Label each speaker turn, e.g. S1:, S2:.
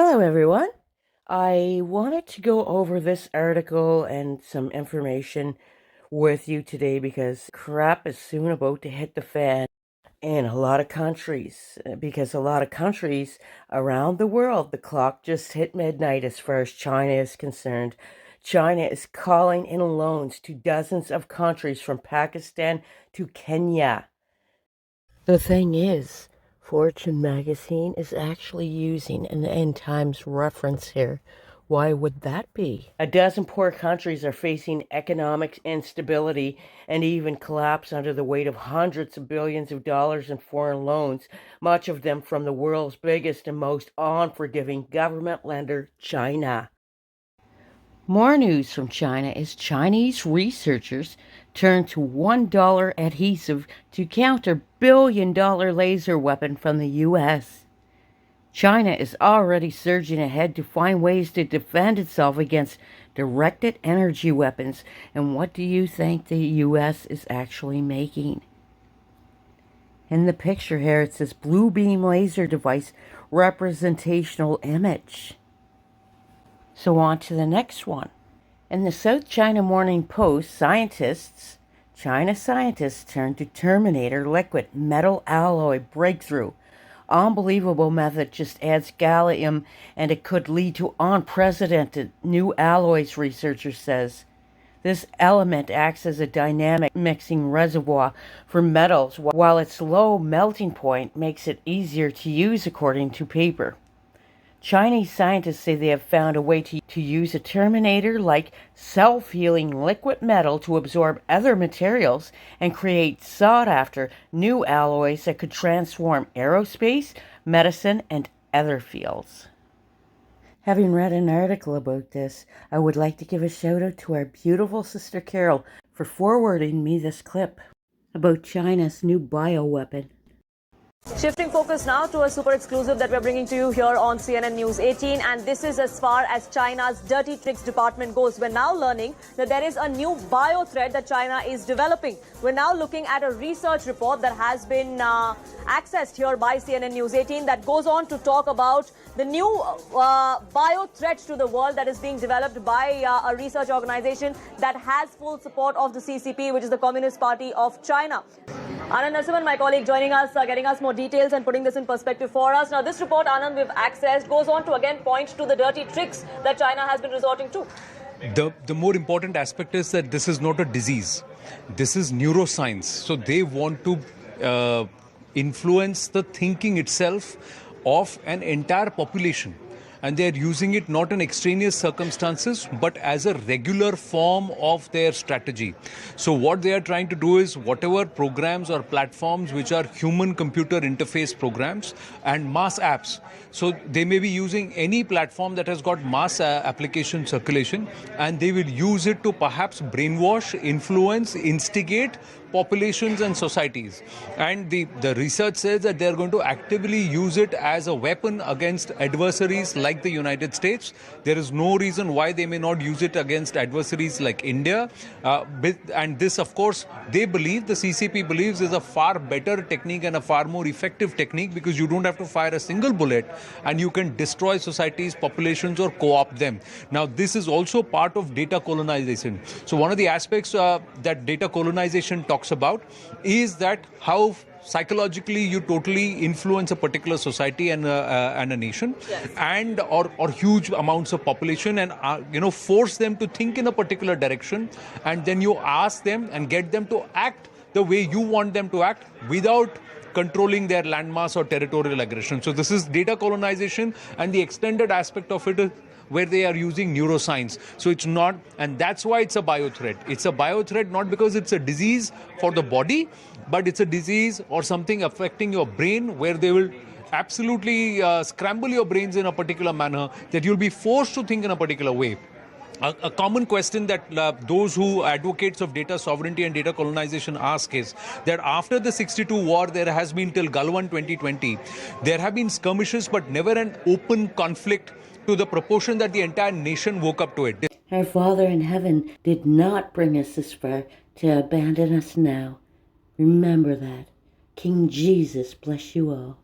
S1: Hello, everyone. I wanted to go over this article and some information with you today because crap is soon about to hit the fan in a lot of countries. Because a lot of countries around the world, the clock just hit midnight as far as China is concerned. China is calling in loans to dozens of countries from Pakistan to Kenya. The thing is, Fortune magazine is actually using an end times reference here. Why would that be? A dozen poor countries are facing economic instability and even collapse under the weight of hundreds of billions of dollars in foreign loans, much of them from the world's biggest and most unforgiving government lender, China. More news from China as Chinese researchers turn to $1 adhesive to counter billion-dollar laser weapon from the U.S. China is already surging ahead to find ways to defend itself against directed energy weapons. And what do you think the U.S. is actually making? In the picture here, it says blue beam laser device representational image. So on to the next one. In the South China Morning Post, China scientists turn to Terminator liquid metal alloy breakthrough. Unbelievable method just adds gallium and it could lead to unprecedented new alloys, researcher says. This element acts as a dynamic mixing reservoir for metals while its low melting point makes it easier to use according to paper. Chinese scientists say they have found a way to use a Terminator-like self-healing liquid metal to absorb other materials and create sought-after new alloys that could transform aerospace, medicine, and other fields. Having read an article about this, I would like to give a shout out to our beautiful sister Carol for forwarding me this clip about China's new bioweapon.
S2: Shifting focus now to a super exclusive that we're bringing to you here on CNN News 18, and this is as far as China's dirty tricks department goes. We're now learning that there is a new bio threat that China is developing. We're now looking at a research report that has been accessed here by CNN News 18 that goes on to talk about the new bio threat to the world that is being developed by a research organization that has full support of the CCP, which is the Communist Party of China. Anand Narasimhan, my colleague, joining us, getting us more details and putting this in perspective for us. Now, this report, Anand, we've accessed, goes on to again point to the dirty tricks that China has been resorting to.
S3: The more important aspect is that this is not a disease. This is neuroscience. So they want to influence the thinking itself of an entire population. And they are using it not in extraneous circumstances, but as a regular form of their strategy. So what they are trying to do is whatever programs or platforms which are human-computer interface programs and mass apps. So they may be using any platform that has got mass application circulation, and they will use it to perhaps brainwash, influence, instigate populations and societies. And the research says that they're going to actively use it as a weapon against adversaries like the United States. There is no reason why they may not use it against adversaries like India. And this, of course, they believe, the CCP believes, is a far better technique and a far more effective technique because you don't have to fire a single bullet and you can destroy societies, populations, or co-opt them. Now, this is also part of data colonization. So one of the aspects that data colonization talks about is that how psychologically you totally influence a particular society and a nation, yes, and or huge amounts of population, and force them to think in a particular direction, and then you ask them and get them to act the way you want them to act without controlling their landmass or territorial aggression. So this is data colonization, and the extended aspect of it is where they are using neuroscience. So it's not, and that's why it's a biothreat. It's a biothreat not because it's a disease for the body, but it's a disease or something affecting your brain where they will absolutely scramble your brains in a particular manner that you'll be forced to think in a particular way. A common question that those who advocates of data sovereignty and data colonization ask is that after the 62 war, there has been till Galwan 2020, there have been skirmishes but never an open conflict to the proportion that the entire nation woke up to it.
S1: Our Father in heaven did not bring us this far to abandon us now. Remember that. King Jesus bless you all.